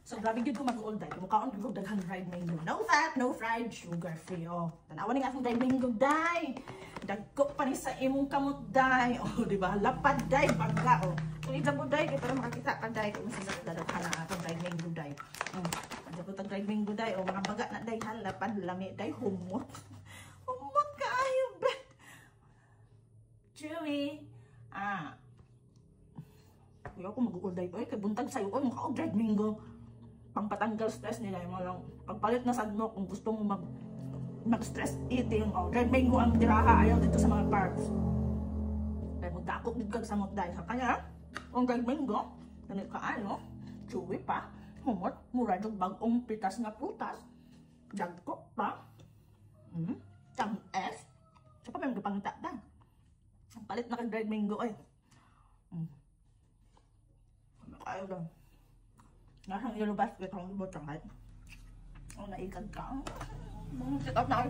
So grabe gyud ko mag-all day. Mukhaon gyud daghang dried mango. No fat, no fried, sugar free. Oh, tanawan ni akong dried mango day. Dagko pa ni sa imong kamot day. Oh, di ba? Lapad day bangga oh. Kung idabo day kay para makakita ka day kung sa dadaghan na atong dried mango day. Adto tag dried mango day oh, mga baga na day lapad lami day humot. Humot kaayo bet. Chewy. Kaya ako mag-all day kay buntag sayo oh, mukha og dried mango. Pangpatanggal stress nila yung lang pagpalit na sadno kung gusto mo mag-stress eating o dried mango ang diraha ayaw dito sa mga carbs kaya magdakop dito kag samot dahil sa kanya ang dried mango ganit kaano chewy pa humot mura yung bagong pitas nga prutas dagko pa tamis sa pa may magpangita dan ang palit na kag dried mango ay ayaw lang. Nasang yellow basket ang ibot ang height. Oh, naikag ka. Sit up na.